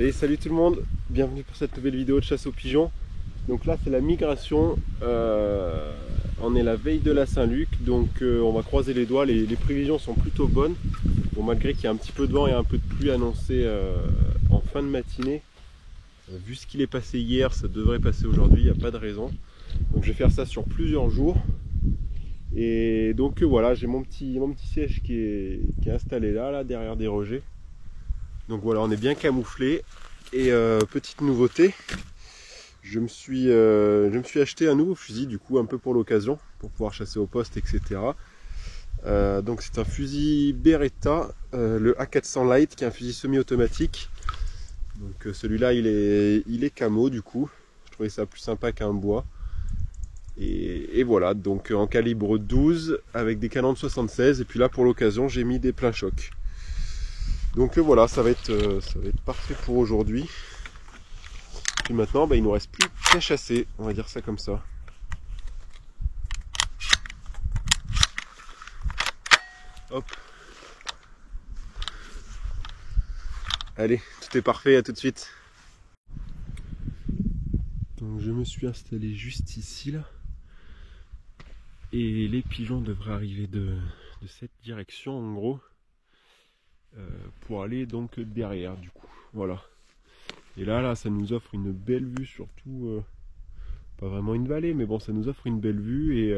Allez, salut tout le monde, bienvenue pour cette nouvelle vidéo de chasse aux pigeons. Donc là c'est la migration, on est la veille de la Saint-Luc, donc on va croiser les doigts, les prévisions sont plutôt bonnes. Bon, malgré qu'il y a un petit peu de vent et un peu de pluie annoncé en fin de matinée, vu ce qu'il est passé hier, ça devrait passer aujourd'hui, il n'y a pas de raison. Donc je vais faire ça sur plusieurs jours. Et donc voilà, j'ai mon petit siège qui est installé là derrière des rejets. Donc voilà, on est bien camouflé. Et petite nouveauté, je me suis acheté un nouveau fusil, du coup un peu pour l'occasion, pour pouvoir chasser au poste, etc. Donc c'est un fusil Beretta, le A400 Light, qui est un fusil semi-automatique. Donc celui-là il est camo, du coup je trouvais ça plus sympa qu'un bois. Et voilà, donc en calibre 12 avec des canons de 76, et puis là pour l'occasion j'ai mis des pleins chocs. Donc voilà, ça va être parfait pour aujourd'hui. Puis maintenant, il ne nous reste plus qu'à chasser, on va dire ça comme ça. Hop. Allez, tout est parfait, à tout de suite. Donc je me suis installé juste ici là. Et les pigeons devraient arriver de cette direction en gros. Pour aller donc derrière du coup. Voilà. Et là ça nous offre une belle vue, surtout pas vraiment une vallée, mais bon, ça nous offre une belle vue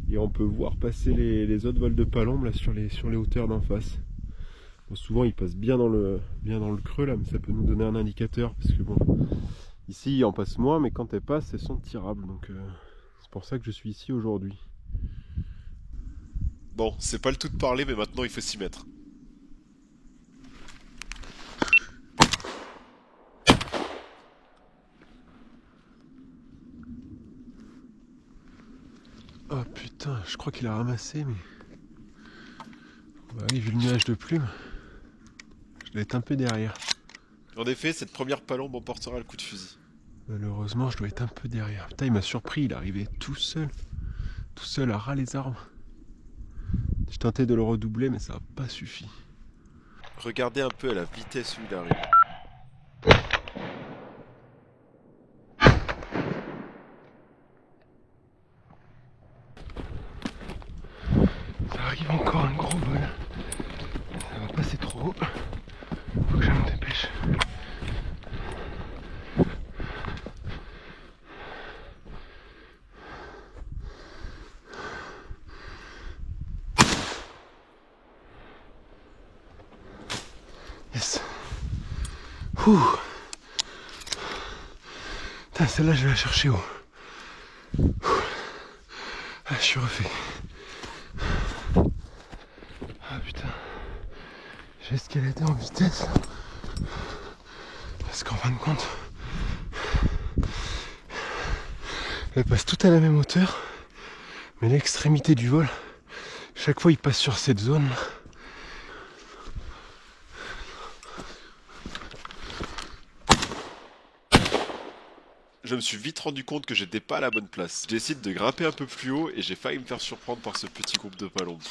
et on peut voir passer les autres vols de palombes là sur les hauteurs d'en face. Bon, souvent ils passent bien dans le creux là, mais ça peut nous donner un indicateur parce que bon, ici il en passe moins, mais quand elles passent, elles sont tirables, donc c'est pour ça que je suis ici aujourd'hui. Bon, c'est pas le tout de parler, mais maintenant il faut s'y mettre. Oh putain, je crois qu'il a ramassé, mais... Bah oui, vu le nuage de plumes, je dois être un peu derrière. En effet, cette première palombe emportera le coup de fusil. Malheureusement, je dois être un peu derrière. Putain, il m'a surpris, il est arrivé tout seul à ras les arbres. J'ai tenté de le redoubler, mais ça n'a pas suffi. Regardez un peu à la vitesse où il arrive. Ça arrive encore un gros vol. Ça va passer trop haut. Faut que je me dépêche. Yes. Ouh. Putain, celle-là, je vais la chercher haut. Ah, je suis refait. Ah putain. J'ai escaladé en vitesse. Parce qu'en fin de compte, elle passe toutes à la même hauteur. Mais l'extrémité du vol, chaque fois il passe sur cette zone. Je me suis vite rendu compte que j'étais pas à la bonne place. J'ai essayé de grimper un peu plus haut et j'ai failli me faire surprendre par ce petit groupe de palombes.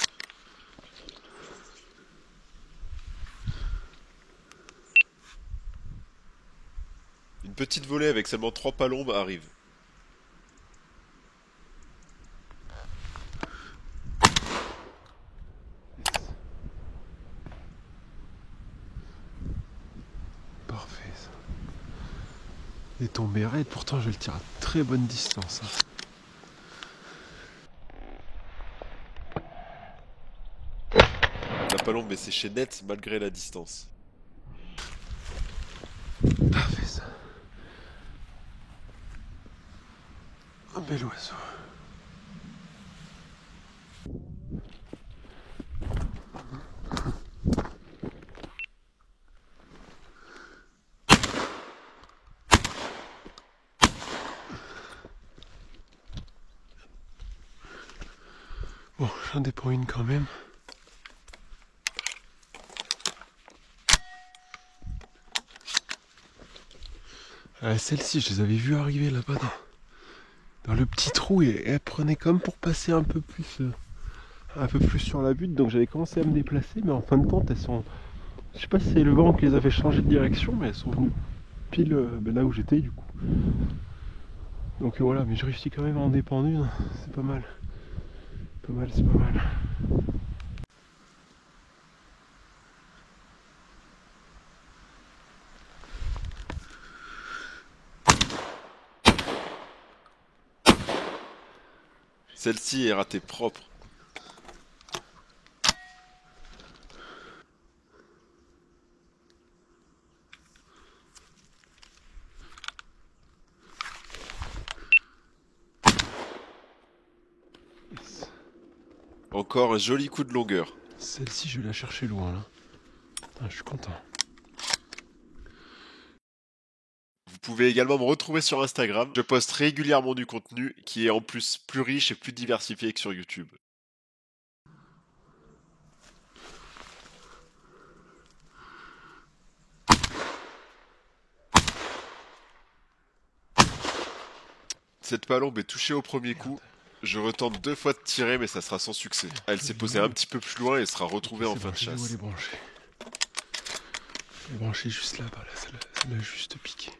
Une petite volée avec seulement 3 palombes arrive. Parfait ça. Il est tombé raide, pourtant je le tire à très bonne distance. La palombe est séchée net malgré la distance. Parfait ça. Un bel oiseau. Bon, j'en dépends une quand même. Celle-ci, je les avais vues arriver là-bas dans le petit trou et elles prenaient comme pour passer un peu plus sur la butte. Donc j'avais commencé à me déplacer, mais en fin de compte, elles sont Je sais pas si c'est le vent qui les a fait changer de direction, mais elles sont venues pile là où j'étais du coup. Donc voilà, mais je réussis quand même à en dépendre une, c'est pas mal. Pas mal, c'est pas mal. Celle-ci est ratée propre. Yes. Encore un joli coup de longueur. Celle-ci, je vais la chercher loin là. Ah, je suis content. Vous pouvez également me retrouver sur Instagram. Je poste régulièrement du contenu qui est en plus plus riche et plus diversifié que sur YouTube. Cette palombe est touchée au premier coup. Je retente 2 fois de tirer mais ça sera sans succès. Elle s'est posée un petit peu plus loin et sera retrouvée en fin de chasse. Elle est branchée. Elle est branchée juste là-bas, là, ça l'a juste piqué.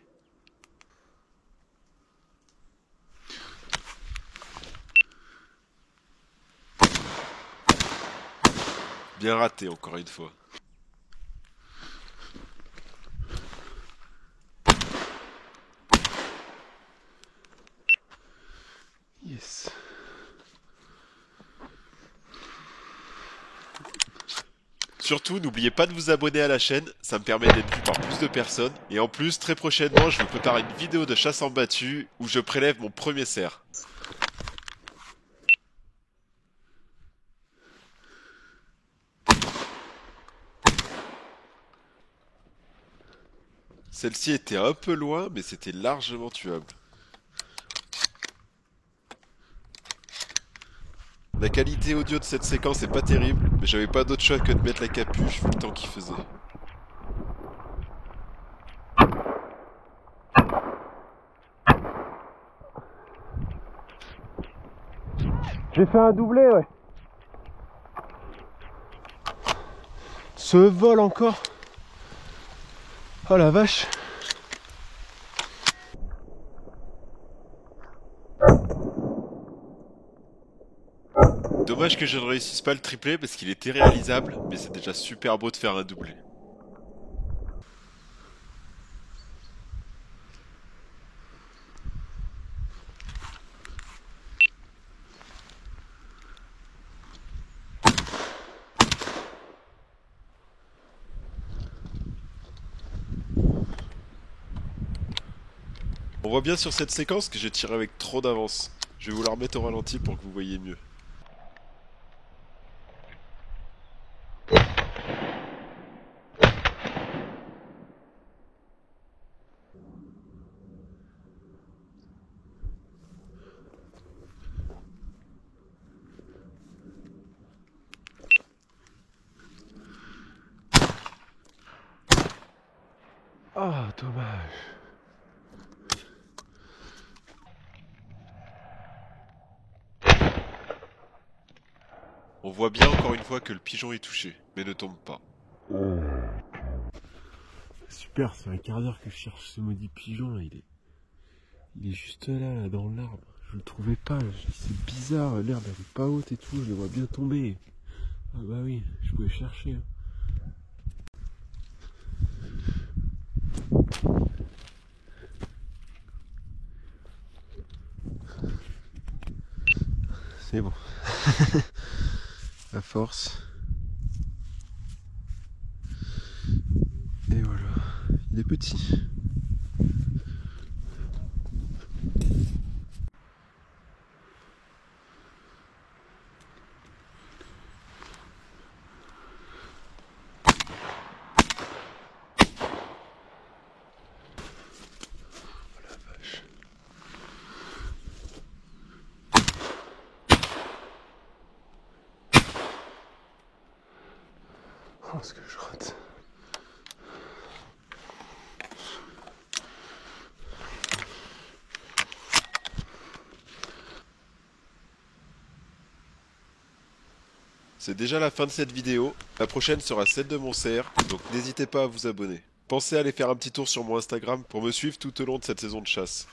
Bien raté encore une fois. Yes. Surtout, n'oubliez pas de vous abonner à la chaîne, ça me permet d'être vu par plus de personnes. Et en plus, très prochainement, je vous prépare une vidéo de chasse en battu où je prélève mon premier cerf. Celle-ci était un peu loin, mais c'était largement tuable. La qualité audio de cette séquence est pas terrible, mais j'avais pas d'autre choix que de mettre la capuche vu le temps qu'il faisait. J'ai fait un doublé, ouais. Ce vol encore. Oh la vache. Dommage que je ne réussisse pas le triplé parce qu'il était réalisable, mais c'est déjà super beau de faire un doublé. On voit bien sur cette séquence que j'ai tiré avec trop d'avance. Je vais vous la remettre au ralenti pour que vous voyez mieux. Ah, dommage. On voit bien encore une fois que le pigeon est touché, mais ne tombe pas. Super, c'est un quart d'heure que je cherche ce maudit pigeon là, il est juste là, là dans l'arbre. Je le trouvais pas, je dis c'est bizarre, l'herbe elle est pas haute et tout, je le vois bien tomber. Ah bah oui, je pouvais chercher. C'est bon. À force. Et voilà. Il est petit. Oh, ce que je rate. c'est déjà la fin de cette vidéo. La prochaine sera celle de mon cerf, donc n'hésitez pas à vous abonner. Pensez à aller faire un petit tour sur mon Instagram pour me suivre tout au long de cette saison de chasse.